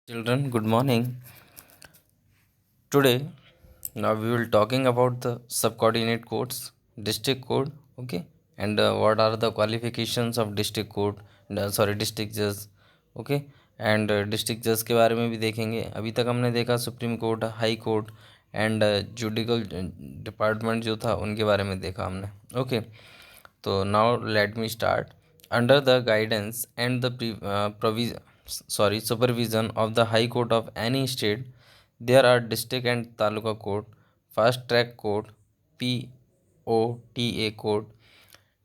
Children, good morning. Today, now we will talking about the subcoordinate codes, district code, okay, and what are the qualifications of district code, district judge, okay, and district judge के बारे में भी देखेंगे. अभी तक हमने देखा supreme court, high court and judicial department जो था उनके बारे में देखा हमने. ओके, तो now let me start. Under the guidance and the supervision of the High Court of any state, there are district and taluka court, fast track court, POTA court,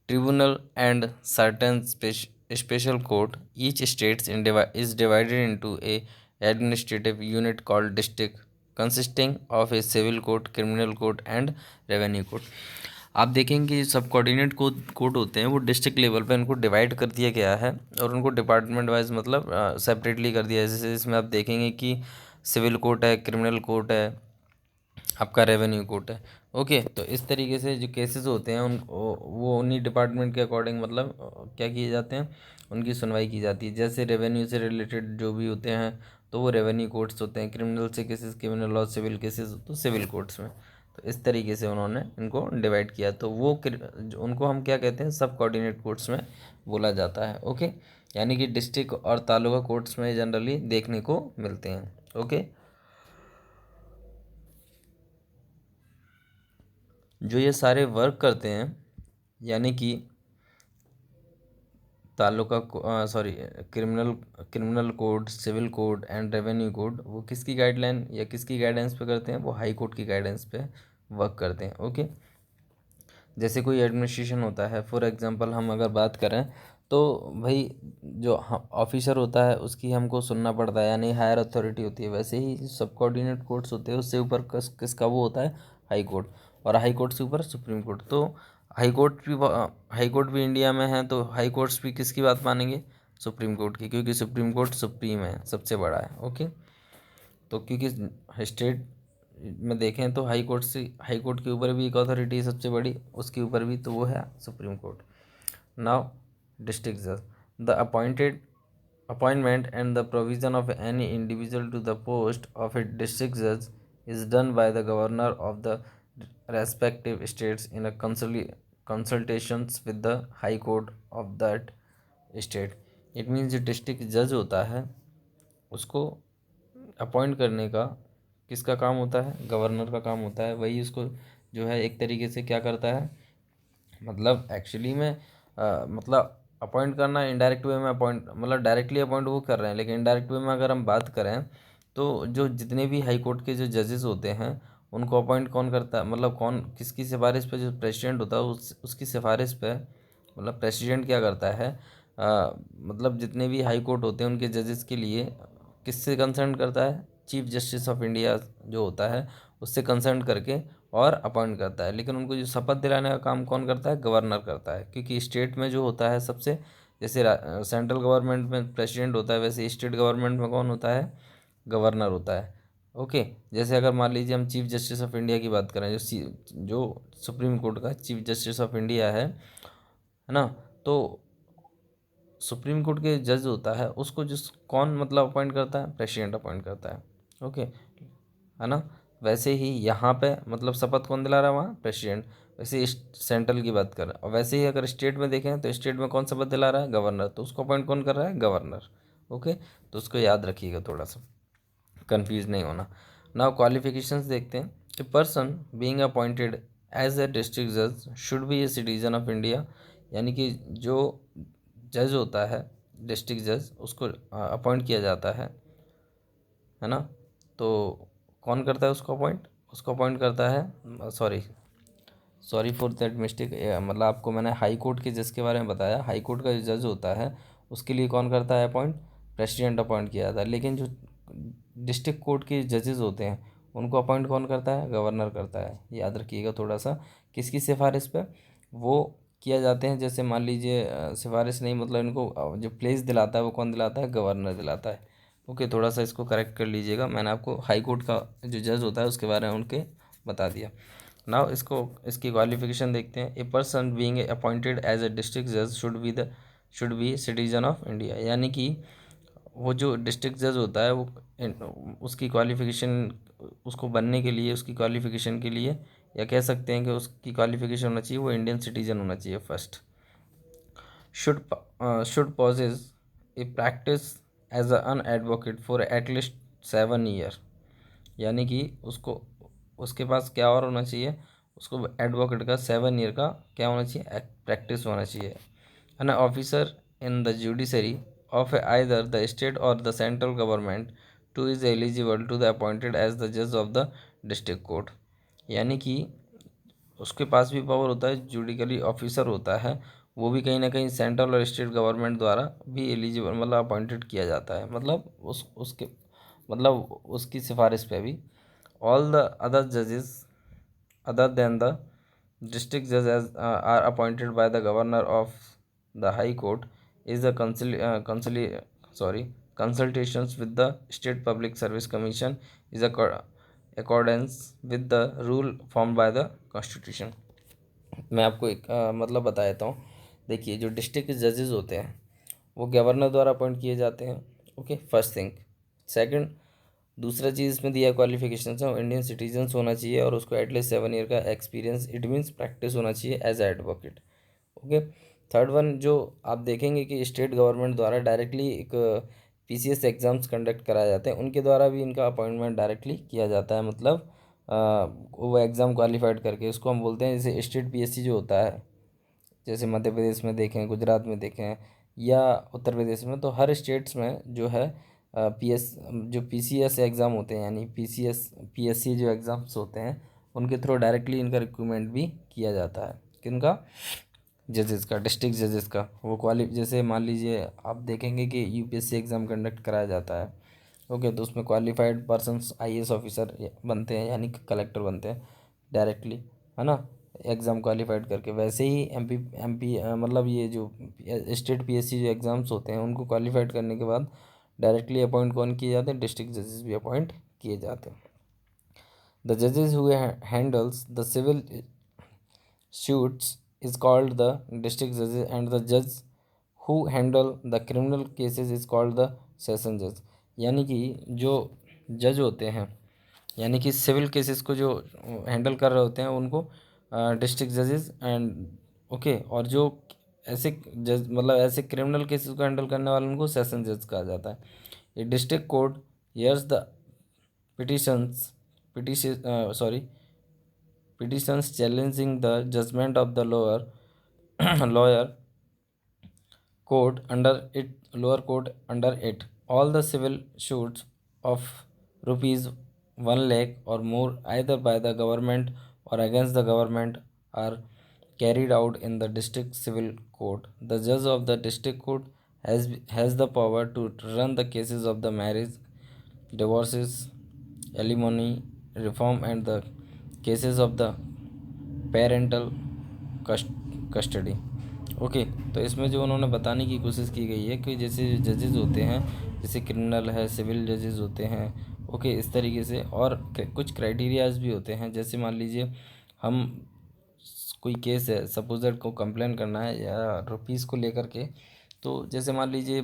tribunal, and certain special court. Each state is divided into a administrative unit called district, consisting of a civil court, criminal court, and revenue court. आप देखेंगे कि सब coordinate code होते हैं वो district level पे उनको divide कर दिया गया है और उनको डिपार्टमेंट वाइज मतलब सेपरेटली कर दिया है. जैसे इसमें आप देखेंगे कि सिविल कोर्ट है, क्रिमिनल कोर्ट है, आपका रेवेन्यू कोर्ट है. ओके, तो इस तरीके से जो केसेस होते हैं उन वो उन्हीं डिपार्टमेंट के अकॉर्डिंग मतलब क्या किए जाते हैं, उनकी सुनवाई की जाती है. जैसे रेवेन्यू से रिलेटेड जो भी होते हैं तो वो रेवेन्यू कोर्ट्स होते हैं, क्रिमिनल से केसेस क्रिमिनल और सिविल केसेस तो सिविल कोर्ट्स में. तो इस तरीके से उन्होंने इनको डिवाइड किया. तो वो उनको हम क्या कहते हैं, सब कोऑर्डिनेट कोर्ट्स में बोला जाता है. ओके, यानी कि डिस्ट्रिक्ट और तालुका कोर्ट्स में जनरली देखने को मिलते हैं. ओके, जो ये सारे वर्क करते हैं यानी कि taluka criminal criminal code, civil code and revenue code, वो किसकी गाइडलाइन या किसकी गाइडेंस पे करते हैं, वो हाई कोर्ट की गाइडेंस पे वर्क करते हैं. ओके, जैसे कोई एडमिनिस्ट्रेशन होता है, फॉर एग्जांपल हम अगर बात करें तो भाई जो ऑफिसर होता है उसकी हमको सुनना पड़ता है, यानी हायर अथॉरिटी होती है. वैसे ही सब कोऑर्डिनेट कोर्ट्स होते हैं उससे ऊपर किसका वो होता है, हाई कोर्ट, और हाई कोर्ट से ऊपर सुप्रीम कोर्ट. तो हाई कोर्ट भी इंडिया में है तो हाई कोर्ट्स भी किसकी बात मानेंगे, सुप्रीम कोर्ट की, क्योंकि सुप्रीम कोर्ट सुप्रीम है, सबसे बड़ा है. ओके, तो क्योंकि स्टेट में देखें तो हाई कोर्ट के ऊपर भी एक अथॉरिटी है सबसे बड़ी, उसके ऊपर भी, तो वो है सुप्रीम कोर्ट. नाउ डिस्ट्रिक्ट जज, the appointment and the provision of any individual to the post of A district जज is done by the governor of the respective states in consultations with the high court of that state. It means जो district जज होता है उसको appoint करने का किसका काम होता है, गवर्नर का काम होता है. वही उसको जो है एक तरीके से क्या करता है, मतलब एक्चुअली में मतलब अपॉइंट करना इनडायरेक्ट वे में अपॉइंट, मतलब डायरेक्टली अपॉइंट वो कर रहे हैं, लेकिन इनडायरेक्ट वे में अगर हम बात करें तो जो जितने भी हाई कोर्ट के जो जजेस होते हैं उनको अपॉइंट कौन करता है, मतलब कौन किसकी सिफारिश पे, जो प्रेसिडेंट होता है उसकी सिफारिश पे, मतलब प्रेसिडेंट क्या करता है, मतलब जितने भी हाई कोर्ट होते हैं उनके जजेस के लिए किससे कंसर्न करता है, चीफ जस्टिस ऑफ इंडिया जो होता है उससे कंसर्न करके और अपॉइंट करता है. लेकिन उनको जो शपथ दिलाने का काम कौन करता है, गवर्नर करता है. क्योंकि स्टेट में जो होता है सबसे, जैसे सेंट्रल गवर्नमेंट में प्रेसिडेंट होता है वैसे स्टेट गवर्नमेंट में कौन होता है, गवर्नर होता है. ओके, जैसे अगर मान लीजिए हम चीफ जस्टिस ऑफ इंडिया की बात करें, जो सुप्रीम कोर्ट का चीफ जस्टिस ऑफ इंडिया है ना, तो सुप्रीम कोर्ट के जज होता है उसको जिस कौन मतलब अपॉइंट करता है, प्रेसिडेंट अपॉइंट करता है. ओके, है ना. वैसे ही यहाँ पे मतलब शपथ कौन दिला रहा है, वहाँ प्रेसिडेंट. वैसे सेंट्रल की बात कर रहे हैं. और वैसे ही अगर स्टेट में देखें तो स्टेट में कौन शपथ दिला रहा है, गवर्नर, तो उसको अपॉइंट कौन कर रहा है, गवर्नर. ओके, तो उसको याद रखिएगा, थोड़ा सा कंफ्यूज नहीं होना. नाउ क्वालिफिकेशंस देखते हैं. A person being appointed as a district जज should be a citizen of India, यानी कि जो जज होता है डिस्ट्रिक्ट जज उसको अपॉइंट किया जाता है ना. तो कौन करता है उसको अपॉइंट, उसको अपॉइंट करता है, सॉरी फॉर दैट मिस्टेक, मतलब आपको मैंने हाई कोर्ट के जज के बारे में बताया. हाई कोर्ट का जो जज होता है उसके लिए कौन करता है अपॉइंट, प्रेसिडेंट अपॉइंट किया जाता है. लेकिन जो डिस्ट्रिक्ट कोर्ट के जजेस होते हैं उनको अपॉइंट कौन करता है, गवर्नर करता है. याद रखिएगा थोड़ा सा, किसकी सिफारिश पे वो किया जाते हैं. जैसे मान लीजिए सिफारिश नहीं, मतलब इनको जो प्लेस दिलाता है वो कौन दिलाता है, गवर्नर दिलाता है. ओके, थोड़ा सा इसको करेक्ट कर लीजिएगा, मैंने आपको हाई कोर्ट का जो जज होता है उसके बारे में उनके बता दिया. नाउ इसकी क्वालिफिकेशन देखते हैं. A person being appointed as a district जज should be citizen of India, यानी कि वो जो डिस्ट्रिक्ट जज होता है वो उसकी क्वालिफ़िकेशन, उसको बनने के लिए, उसकी क्वालिफ़िकेशन के लिए, या कह सकते हैं कि उसकी क्वालिफ़िकेशन होना चाहिए वो इंडियन सिटीजन होना चाहिए first. Should possess a practice as an advocate for at least 7 year, यानी कि उसको, उसके पास क्या और होना चाहिए, उसको एडवोकेट का 7 ईयर का क्या होना चाहिए, प्रैक्टिस होना चाहिए। An officer in the judiciary of either the state or the central government to is eligible to the appointed as the judge of the district court, यानी कि उसके पास भी पावर होता है, जुडिकली ऑफिसर होता है, वो भी कहीं ना कहीं सेंट्रल और स्टेट गवर्नमेंट द्वारा भी एलिजिबल मतलब अपॉइंटेड किया जाता है, मतलब उसके मतलब उसकी सिफारिश पे भी। ऑल द अदर जजेस other than the district judges are appointed by the governor of the high court is the consultations with the state public service commission is accordance with the rule formed by the constitution। मैं आपको एक मतलब बता देता हूँ। देखिए, जो district जजेस होते हैं वो गवर्नर द्वारा अपॉइंट किए जाते हैं। Okay, first thing. सेकंड, दूसरा चीज़ इसमें दिया क्वालिफिकेशन है, वो इंडियन सिटीजन्स होना चाहिए और उसको एटलीस्ट 7 ईयर का एक्सपीरियंस, इट मीन्स प्रैक्टिस होना चाहिए as advocate. Okay. Third one, जो आप देखेंगे कि स्टेट गवर्नमेंट द्वारा डायरेक्टली एक पीसीएस एग्ज़ाम्स कंडक्ट कराए जाते हैं, उनके द्वारा भी इनका अपॉइंटमेंट डायरेक्टली किया जाता है, मतलब वो एग्ज़ाम क्वालिफाइड करके उसको हम बोलते हैं, जैसे स्टेट पीएससी जो होता है, जैसे मध्य प्रदेश में देखें, गुजरात में देखें या उत्तर प्रदेश में, तो हर स्टेट्स में जो है जो पीसीएस एग्ज़ाम होते हैं, यानी पीएससी जो एग्ज़ाम्स होते हैं, उनके थ्रू डायरेक्टली इनका रिक्रूटमेंट भी किया जाता है। किनका? जजेस का, डिस्ट्रिक्ट जजेस का। वो जैसे मान लीजिए आप देखेंगे कि यूपीएससी एग्ज़ाम कंडक्ट कराया जाता है। ओके, तो उसमें क्वालिफाइड पर्सन्स आईएएस ऑफिसर बनते हैं, यानी कि कलेक्टर बनते हैं डायरेक्टली, है ना, एग्ज़ाम क्वालिफाइड करके। वैसे ही एमपी मतलब ये जो स्टेट पीएससी जो एग्ज़ाम्स होते हैं, उनको क्वालिफाइड करने के बाद डायरेक्टली अपॉइंट कौन किए जाते हैं? डिस्ट्रिक्ट जजेस भी अपॉइंट किए जाते हैं। द जजेस who handles the civil suits is called the district judges, and the judge who handle the criminal cases is called the session जज। यानी कि जो जज होते हैं, यानी कि सिविल केसेस को जो हैंडल कर रहे होते हैं, उनको डिस्ट्रिक्ट जजेस एंड ओके, और जो ऐसे जज मतलब ऐसे क्रिमिनल केसेस को हैंडल करने वाले उनको सेशन जज कहा जाता है। ये district court hears the petitions petition sorry petitions challenging the judgment of the lower lawyer court under it lower court under it. All the civil suits of rupees 1 lakh or more, either by the government or against the government, are carried out in the district civil court. The judge of the district court has the power to run the cases of the marriage, divorces, alimony, reform, and the cases of the parental custody. Okay, तो इसमें जो उन्होंने बताने की कोशिश की गई है कि जैसे जजेस होते हैं, जैसे क्रिमिनल है, सिविल जजेस होते हैं, ओके, इस तरीके से, और कुछ क्राइटेरियाज भी होते हैं। जैसे मान लीजिए हम कोई केस है, सपोजेड को कंप्लेन करना है या रुपीज़ को लेकर के, तो जैसे मान लीजिए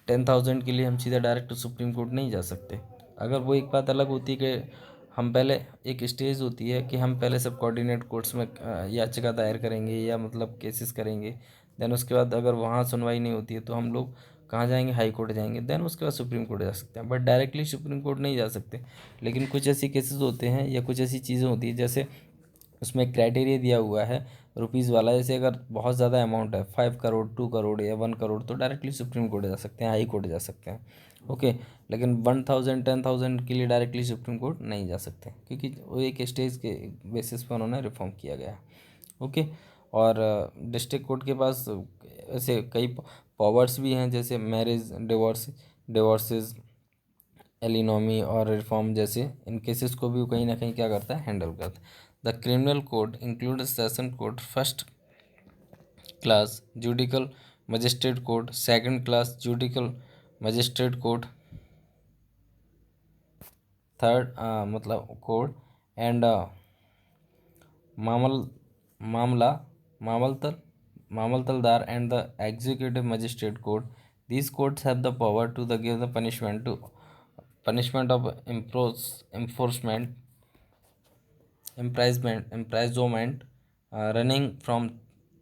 10,000 के लिए हम सीधा डायरेक्ट सुप्रीम कोर्ट नहीं जा सकते। अगर वो एक बात अलग होती है कि हम पहले, एक स्टेज होती है कि हम पहले सब कोऑर्डिनेट कोर्ट्स में याचिका दायर करेंगे या मतलब केसेस करेंगे, देन उसके बाद अगर वहाँ सुनवाई नहीं होती है तो हम लोग कहाँ जाएंगे? हाई कोर्ट जाएंगे, देन उसके बाद सुप्रीम कोर्ट जा सकते हैं, बट डायरेक्टली सुप्रीम कोर्ट नहीं जा सकते। लेकिन कुछ ऐसी केसेस होते हैं या कुछ ऐसी चीज़ें होती हैं, जैसे उसमें एक क्राइटेरिया दिया हुआ है रुपीज़ वाला, जैसे अगर बहुत ज़्यादा अमाउंट है, 5 करोड़, 2 करोड़ या 1 करोड़, तो डायरेक्टली सुप्रीम कोर्ट जा सकते हैं, हाई कोर्ट जा सकते हैं। ओके, लेकिन 1,000 10,000 के लिए डायरेक्टली सुप्रीम कोर्ट नहीं जा सकते, क्योंकि वो एक स्टेज के बेसिस पर उन्होंने रिफॉर्म किया गया है। ओके, और डिस्ट्रिक्ट कोर्ट के पास ऐसे कई पावर्स भी हैं, जैसे मैरिज, डिवोर्सेस, एलिनोमी और रिफॉर्म जैसे इन केसेस को भी कहीं ना कहीं क्या करता है? हैंडल करता है। The criminal code include session court, first class judicial magistrate court, second class judicial magistrate court, third मतलब कोर्ट, एंड मामल मामला मामलतल मामलतलदार, and the executive magistrate court, These courts have the power to give the punishment of enforcement imprisonment running from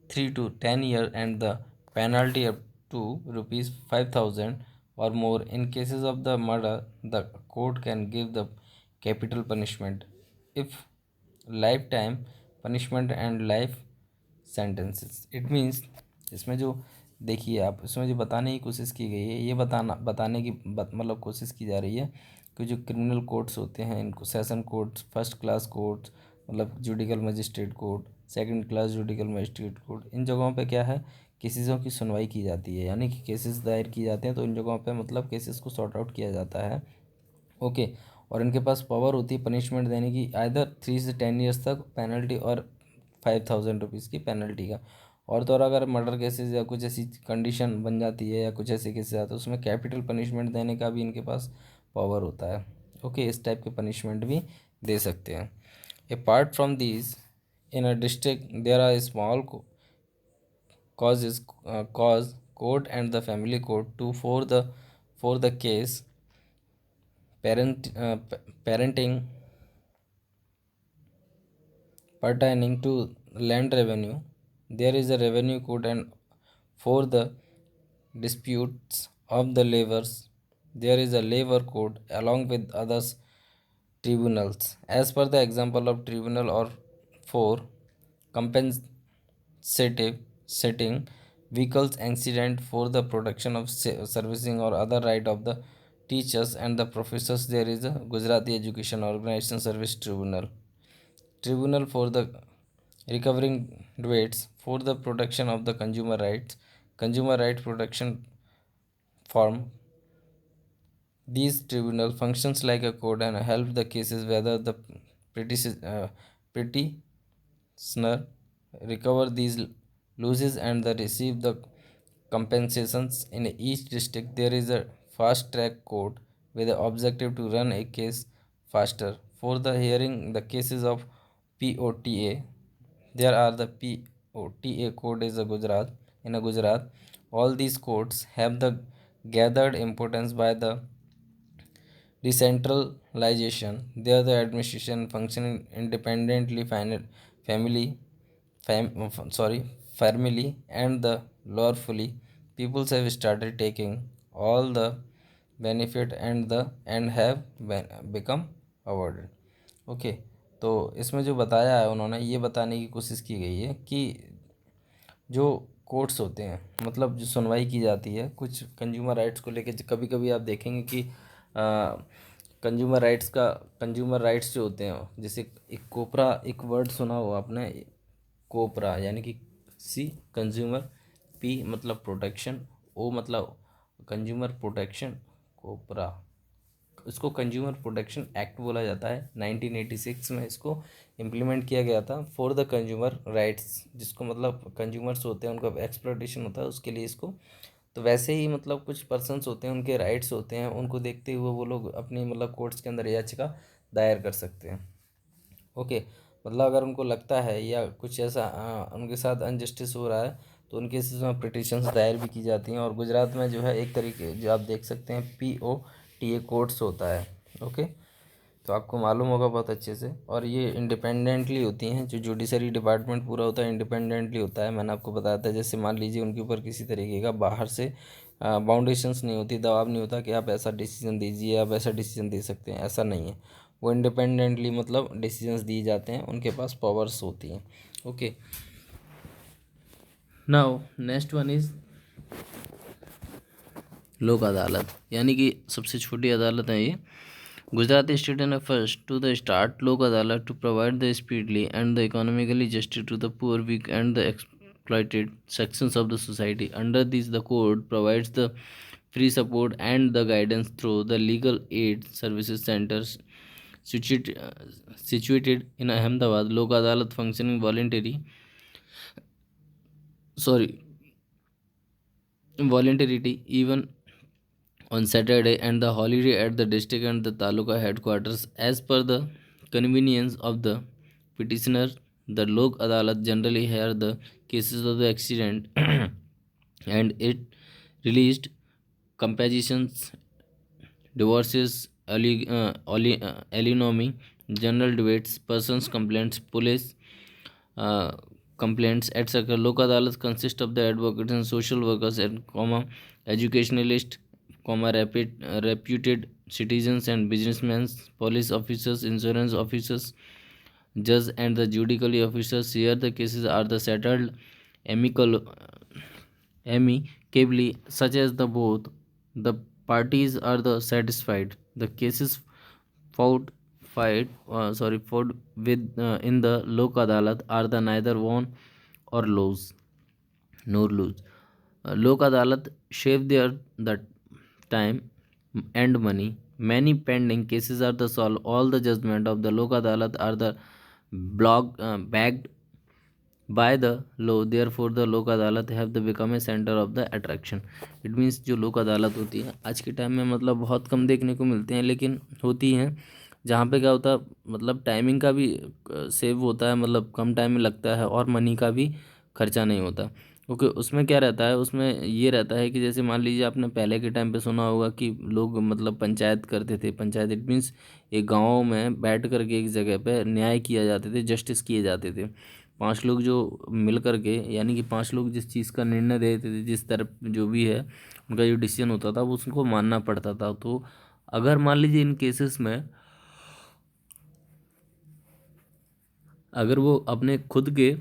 3 to 10 years and the penalty up to rupees 5,000 or more. In cases of the murder, the court can give the capital punishment if lifetime punishment and life sentences. It means इसमें जो देखिए आप इसमें जो बताने की कोशिश की गई है, ये बताने की मतलब कोशिश की जा रही है कि जो क्रिमिनल कोर्ट्स होते हैं इनको session courts, first class courts मतलब judicial magistrate court, second class judicial magistrate court, इन जगहों पे क्या है केसेसों की सुनवाई की जाती है, यानी कि केसेस दायर किए जाते हैं तो इन जगहों पे मतलब केसेस को सॉर्ट आउट किया जाता है। ओके, और इनके पास पावर होती है पनिशमेंट देने की, आइदर 3 से 10 ईयर्स तक पेनल्टी और 5,000 रुपीज़ की पेनल्टी का। और तो और अगर मर्डर केसेस या कुछ ऐसी कंडीशन बन जाती है या कुछ ऐसे केसेस आते हैं उसमें कैपिटल पनिशमेंट देने का भी इनके पास पावर होता है। ओके, इस टाइप के पनिशमेंट भी दे सकते हैं। Apart from these in a district there are small cause court and the family court to for the case parenting pertaining to land revenue. There is a revenue court and for the disputes of the laborers there is a labor court along with others tribunals. As per the example of tribunal or for compensative setting vehicles accident for the production of servicing or other right of the teachers and the professors, there is a Gujarati Education Organization Service Tribunal for the recovering debates for the protection of the consumer right protection form. These tribunal functions like a court and help the cases whether the petitioner recover these losses and the receive the compensations. In each district there is a fast track court with the objective to run a case faster. For the hearing the cases of POTA, there are the POTA court is a Gujarat in a Gujarat. All these courts have the gathered importance by the decentralization. There the administration functioning independently, family, family and the lawfully. People have started taking all the benefit and have become awarded. Okay, तो इसमें जो बताया है उन्होंने ये बताने की कोशिश की गई है कि जो कोर्ट्स होते हैं मतलब जो सुनवाई की जाती है कुछ कंज्यूमर राइट्स को लेके, कभी कभी आप देखेंगे कि कंज्यूमर राइट्स जो होते हैं, जैसे एक कोपरा, एक वर्ड सुना हो आपने, कोपरा यानी कि सी कंज्यूमर, पी मतलब प्रोटेक्शन, ओ मतलब कंज्यूमर प्रोटेक्शन, कोपरा, इसको कंज्यूमर प्रोटेक्शन एक्ट बोला जाता है। 1986 में इसको इम्प्लीमेंट किया गया था फॉर द कंज्यूमर राइट्स, जिसको मतलब कंज्यूमर्स होते हैं उनका एक्सप्लॉयटेशन होता है उसके लिए इसको। तो वैसे ही मतलब कुछ पर्सन्स होते हैं उनके राइट्स होते हैं, उनको देखते हुए वो लोग अपनी मतलब कोर्ट्स के अंदर याचिका दायर कर सकते हैं। ओके, मतलब अगर उनको लगता है या कुछ ऐसा उनके साथ अनजस्टिस हो रहा है तो उनके इसमें पिटिशंस दायर भी की जाती हैं। और गुजरात में जो है एक तरीके जो आप देख सकते हैं POTA कोर्ट्स होता है। ओके, तो आपको मालूम होगा बहुत अच्छे से। और ये इंडिपेंडेंटली होती हैं, जो जुडिशरी डिपार्टमेंट पूरा होता है इंडिपेंडेंटली होता है। मैंने आपको बताया था, जैसे मान लीजिए उनके ऊपर किसी तरीके का बाहर से बाउंडेशंस नहीं होती, दबाव नहीं होता कि आप ऐसा डिसीजन दीजिए, आप ऐसा डिसीजन दे सकते हैं, ऐसा नहीं है। वो इंडिपेंडेंटली मतलब डिसीजंस दिए जाते हैं, उनके पास पावर्स होती हैं। Okay, now next one is Lok Adalat, यानी कि सबसे छोटी अदालत है ये। Gujarat state and first to the start Lok Adalat to provide the speedily and the economically justice to the poor, weak and the exploited sections of the society. Under these, the code provides the free support and the guidance through the legal aid services centers situated in Ahmedabad. Lok Adalat functioning voluntarily even on Saturday and the holiday at the district and the taluka headquarters as per the convenience of the petitioner. The Lok Adalat generally hear the cases of the accident and it released compositions, divorces, alimony, general debates, persons complaints, police uh, complaints, etc. Lok Adalat consist of the advocates and social workers and educationalists, reputed citizens and businessmen, police officers, insurance officers, judge and the judicial officers. Here the cases are the settled amicable, amicably, such as the both the parties are the satisfied. The cases fought fought with in the Lok Adalat are the neither won or lose nor lose. Lok Adalat save their the time and money. Many pending cases are the solved. All the judgment of the Lok Adalat are the backed by the law. Therefore the लोक अदालत have the become a centre of the attraction. It means जो लोक अदालत होती है आज के time में मतलब बहुत कम देखने को मिलते हैं, लेकिन होती हैं. जहाँ पे क्या होता है मतलब टाइमिंग का भी सेव होता है, मतलब कम टाइम में लगता है और मनी का भी खर्चा नहीं होता. ओके, उसमें क्या रहता है, उसमें ये रहता है कि जैसे मान लीजिए आपने पहले के टाइम पे सुना होगा कि लोग मतलब पंचायत करते थे. पंचायत इट मीन्स एक गाँव में बैठ करके एक जगह पे न्याय किया जाते थे, जस्टिस किए जाते थे. 5 लोग जो मिल करके, यानी कि 5 लोग जिस चीज़ का निर्णय देते थे, जिस तरफ जो भी है उनका जो डिसीजन होता था वो उसको मानना पड़ता था. तो अगर मान लीजिए इन केसेस में अगर वो अपने खुद के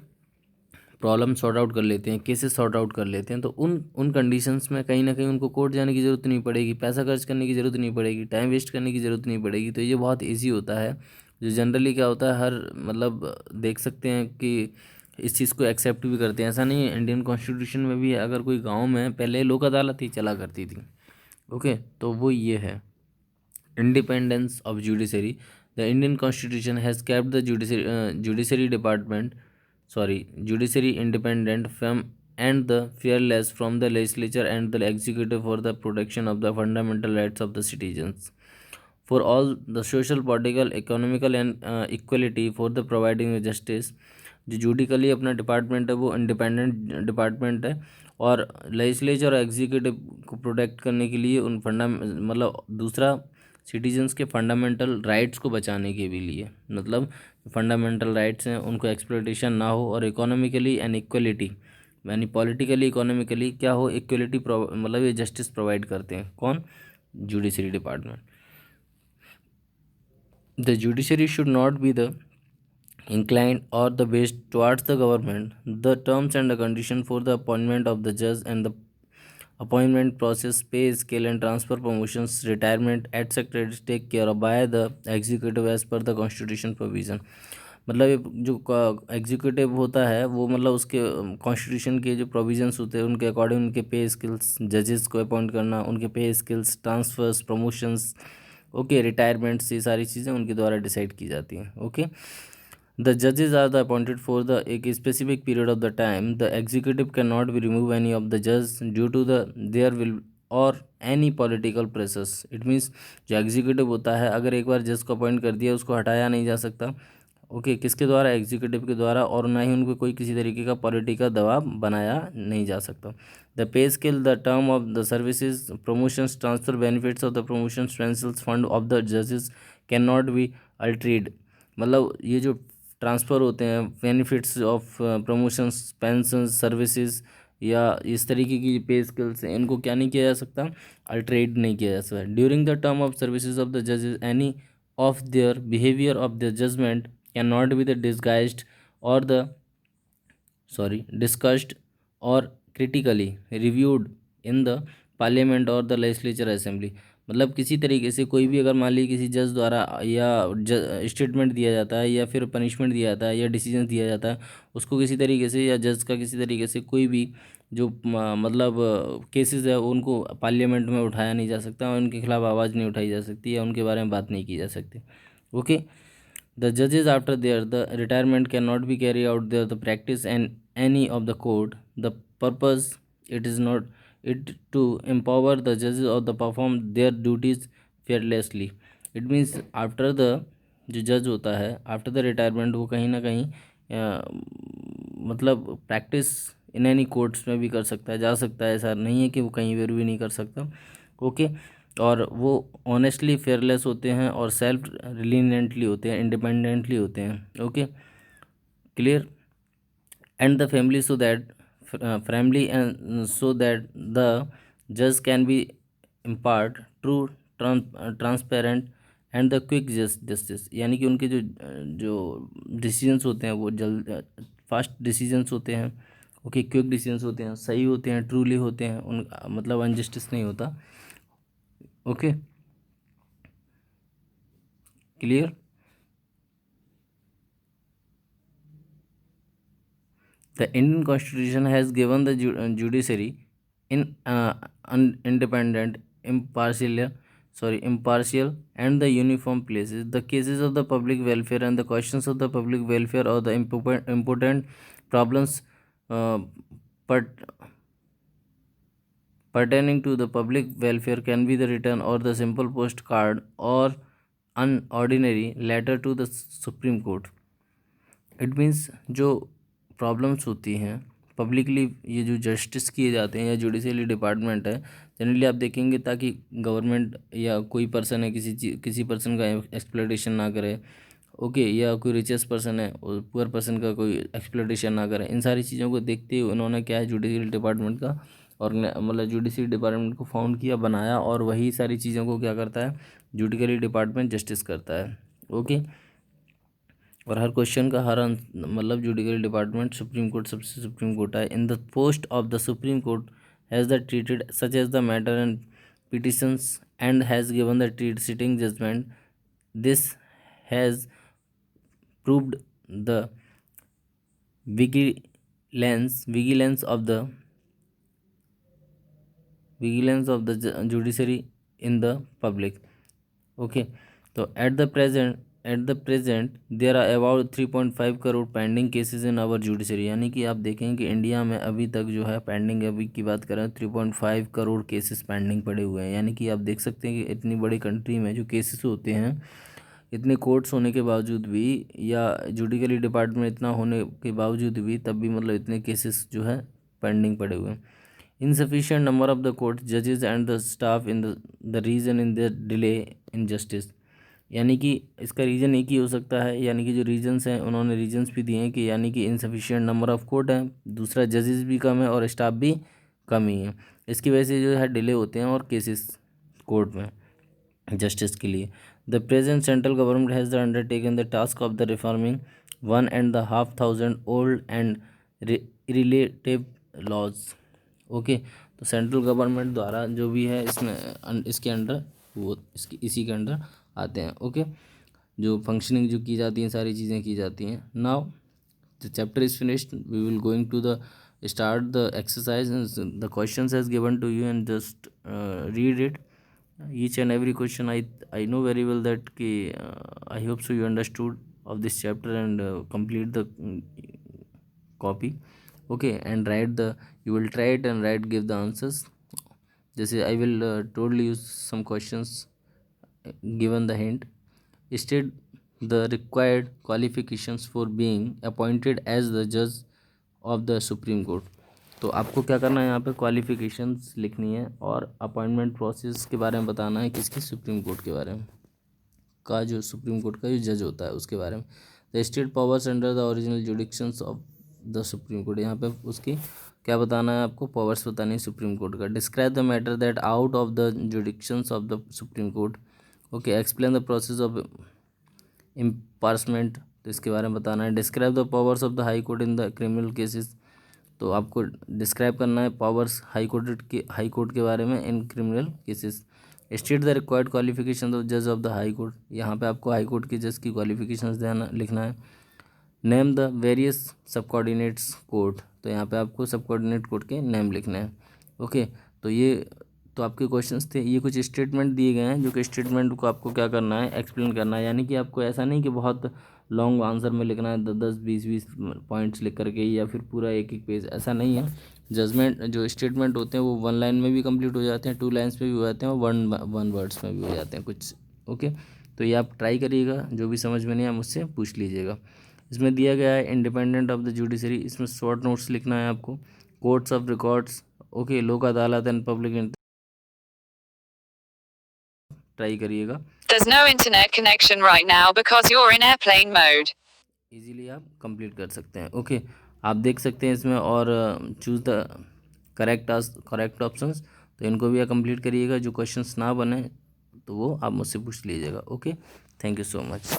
प्रॉब्लम सॉर्ट आउट कर लेते हैं, केसेस सॉर्ट आउट कर लेते हैं, तो उन कंडीशंस में कहीं ना कहीं उनको कोर्ट जाने की ज़रूरत नहीं पड़ेगी, पैसा खर्च करने की ज़रूरत नहीं पड़ेगी, टाइम वेस्ट करने की ज़रूरत नहीं पड़ेगी. तो ये बहुत ईजी होता है. जो जनरली क्या होता है हर मतलब देख सकते हैं कि इस चीज़ को एक्सेप्ट भी करते हैं. ऐसा नहीं है, इंडियन कॉन्स्टिट्यूशन में भी अगर कोई गाँव में पहले लोक अदालत ही चला करती थी. ओके, तो वो ये है independence of judiciary. The Indian constitution has kept the judiciary department, judiciary independent from and the fearless from the legislature and the executive for the protection of the fundamental rights of the citizens, for all the social, political, economical and equality, for the providing justice. जो जुडिकली अपना department है वो independent department है, और legislature और executive को protect करने के लिए उन फंडा मतलब दूसरा सिटीजन्स के फंडामेंटल राइट्स को बचाने के भी लिए, मतलब फंडामेंटल राइट्स हैं उनको एक्सप्लॉयटेशन ना हो, और इकोनॉमिकली एंड इक्वलिटी यानी पॉलिटिकली इकोनॉमिकली क्या हो, इक्वलिटी मतलब ये जस्टिस प्रोवाइड करते हैं. कौन? Judiciary department. The judiciary should not be the inclined or the based towards the government. The terms and the condition for the appointment of the judge and the appointment process, pay scale and transfer, promotions, retirement etc. is take care of by the executive as per the constitution provision. मतलब ये जो executive होता है वो मतलब उसके constitution के जो प्रोविजंस होते हैं उनके अकॉर्डिंग उनके पे स्किल्स, जजेस को अपॉइंट करना, उनके pay scales, transfers, promotions, okay, retirements, ये सारी चीज़ें उनके द्वारा डिसाइड की जाती हैं. Okay, the judges are the appointed for the a specific period of the time. The executive cannot be remove any of the judge due to the their will or any political pressures. It means जो executive होता है अगर एक बार जज को appoint कर दिया उसको हटाया नहीं जा सकता. ओके, किसके द्वारा? एग्जीक्यूटिव के द्वारा, और ना ही उनको कोई किसी तरीके का पॉलिटिकल दबाव बनाया नहीं जा सकता. The pay scale, the term of the services, promotions, transfer, benefits of the promotion, pensions, fund of the जजेस कैन नॉट बी अल्टरेड. मतलब ये जो ट्रांसफ़र होते हैं, benefits of promotions, pension, services या इस तरीके की पे स्किल्स हैं, इनको क्या नहीं किया जा सकता? अल्टरेट नहीं किया जा सकता. During the term of services of the जजेस any of their behaviour of the judgement can not be the disguised और the discussed or critically reviewed in the parliament or the legislature assembly. मतलब किसी तरीके से कोई भी अगर मान लीजिए किसी जज द्वारा या स्टेटमेंट दिया जाता है या फिर पनिशमेंट दिया जाता है या डिसीजन दिया जाता है, उसको किसी तरीके से या जज का किसी तरीके से कोई भी जो मतलब केसेस है उनको पार्लियामेंट में उठाया नहीं जा सकता, उनके खिलाफ आवाज़ नहीं उठाई जा सकती या उनके बारे में बात नहीं की जा सकती. Okay, the judges after their the retirement cannot be carry out the practice and any of the court. The purpose it is not it to empower the judges or the perform their duties fearlessly. It means after the जो जज होता है after the retirement वो कहीं ना कहीं मतलब practice in any courts में भी कर सकता है, जा सकता है. ऐसा नहीं है कि वो कहीं पर भी नहीं कर सकता. ओके। और वो ऑनेस्टली फेयरलेस होते हैं और सेल्फ रिलीनियंटली होते हैं, इंडिपेंडेंटली होते हैं। Okay, clear. And the family so that family and so that the जज can be impart true transparent and the quick justice, यानी कि उनके जो जो डिसीजंस होते हैं वो जल्द फास्ट डिसीजंस होते हैं। ओके, क्विक डिसीजंस होते हैं, सही होते हैं, ट्रूली होते हैं, उन मतलब अनजस्टिस नहीं होता। Okay, clear. The Indian Constitution has given the judiciary in independent, impartial, and the uniform places. The cases of the public welfare and the questions of the public welfare or the important problems uh, but pertaining to the public welfare can be the written or the simple postcard or an ordinary letter to the Supreme Court. It means जो problems होती हैं publicly, ये जो justice किए जाते हैं या judiciary department है, जनरली आप देखेंगे ताकि गवर्नमेंट या कोई पर्सन है किसी पर्सन का एक्सप्लोइटेशन ना करे। ओके, या कोई रिचेस्ट पर्सन है और पुअर पर्सन का कोई एक्सप्लोइटेशन ना करे। इन सारी चीज़ों को देखते हुए उन्होंने क्या है, जुडिशरी डिपार्टमेंट का और मतलब जुडिशरी डिपार्टमेंट को फाउंड किया, बनाया, और वही सारी चीज़ों को क्या करता है, जुडिशरी डिपार्टमेंट जस्टिस करता है। ओके, और हर क्वेश्चन का हर मतलब जुडिशल डिपार्टमेंट सुप्रीम कोर्ट सबसे सुप्रीम कोर्ट है। In the post of the supreme court has the treated such as the matter and petitions and has given the treat sitting judgement. This has proved the vigilance of the judiciary in the public. Okay, तो at the present there are about 3.5 crore pending cases in our judiciary, यानी कि आप देखें कि India में अभी तक जो है पेंडिंग, अभी की बात करें 3.5 करोड़ केसेस पेंडिंग पड़े हुए हैं। यानी कि आप देख सकते हैं कि इतनी बड़ी कंट्री में जो केसेस होते हैं, इतने कोर्ट्स होने के बावजूद भी या जुडिशरी डिपार्टमेंट इतना होने के बावजूद भी तब भी मतलब इतने केसेस जो है पेंडिंग पड़े हुए हैं। insufficient number of the court judges and the staff in the reason in the delay in justice, यानी कि इसका रीज़न एक ही हो सकता है, यानी कि जो रीजन्स हैं उन्होंने रीजन्स भी दिए हैं कि यानी कि इनसफिशिएंट नंबर ऑफ़ कोर्ट हैं, दूसरा जजेस भी कम है और स्टाफ भी कम ही है। इसकी वजह से जो है डिले होते हैं और केसेस कोर्ट में जस्टिस के लिए। The present central government has the undertaken the task of the reforming 1.5 thousand old and relative laws. Okay, तो सेंट्रल गवर्नमेंट द्वारा जो भी है इसमें इसके अंडर वो इसी के अंडर आते हैं। ओके, जो फंक्शनिंग जो की जाती हैं, सारी चीज़ें की जाती हैं। Now the chapter is finished, we will going to the start the exercise, the questions has given to you and just read it each and every question. I know very well that ki I hope so you understood of this chapter and complete the copy. Okay, and write the, you will try it and write, give the answers. जैसे I will totally use some questions given the hint. State the required qualifications for being appointed as the judge of the Supreme Court. तो आपको क्या करना है, यहाँ पे qualifications लिखनी है और अपॉइंटमेंट प्रोसेस के बारे में बताना है, किसकी, सुप्रीम कोर्ट के बारे में, का जो सुप्रीम कोर्ट का जो जज होता है उसके बारे में। The state powers under the original jurisdictions of the supreme court, यहाँ पे उसकी क्या बताना है आपको, पावर्स बतानी है सुप्रीम कोर्ट का। Describe the matter that out of the jurisdictions of the supreme court. Okay, explain the process of impeachment, तो इसके बारे में बताना है। Describe the powers of the high court in the criminal cases, तो आपको describe करना है पावर्स हाई कोर्ट के बारे में in criminal cases. State the required qualification of जज ऑफ द हाई कोर्ट, यहाँ पे आपको हाई कोर्ट के जज की क्वालिफिकेशंस देना लिखना है। नेम द वेरियस सबकोऑर्डिनेट्स कोर्ट, तो यहाँ पे आपको सबकोऑर्डिनेट कोर्ट के नेम लिखने हैं। ओके, तो ये तो आपके क्वेश्चंस थे। ये कुछ स्टेटमेंट दिए गए हैं जो कि स्टेटमेंट को आपको क्या करना है, एक्सप्लेन करना है। यानी कि आपको ऐसा नहीं कि बहुत लॉन्ग आंसर में लिखना है 10-20 पॉइंट्स लिख करके या फिर पूरा एक पेज, ऐसा नहीं है। जजमेंट जो स्टेटमेंट होते हैं वो 1 लाइन में भी कंप्लीट हो जाते हैं, 2 लाइन्स में भी हो जाते हैं और 1 वर्ड्स में भी हो जाते हैं कुछ। ओके, तो ये आप ट्राई करिएगा, जो भी समझ में नहीं आया मुझसे पूछ लीजिएगा। इसमें दिया गया है इंडिपेंडेंट ऑफ द जुडिशरी, इसमें शॉर्ट नोट्स लिखना है आपको। कोर्ट्स ऑफ रिकॉर्ड्स, ओके, लोक अदालत एंड पब्लिक ट्राई करिएगा। There's no internet connection right now because you're in airplane mode. Easily आप कंप्लीट कर सकते हैं। ओके, आप देख सकते हैं इसमें, और चूज़ द करेक्ट ऑप्शंस, तो इनको भी आप कंप्लीट करिएगा। जो क्वेश्चंस ना बने तो वो आप मुझसे पूछ लीजिएगा। Okay, thank you so much.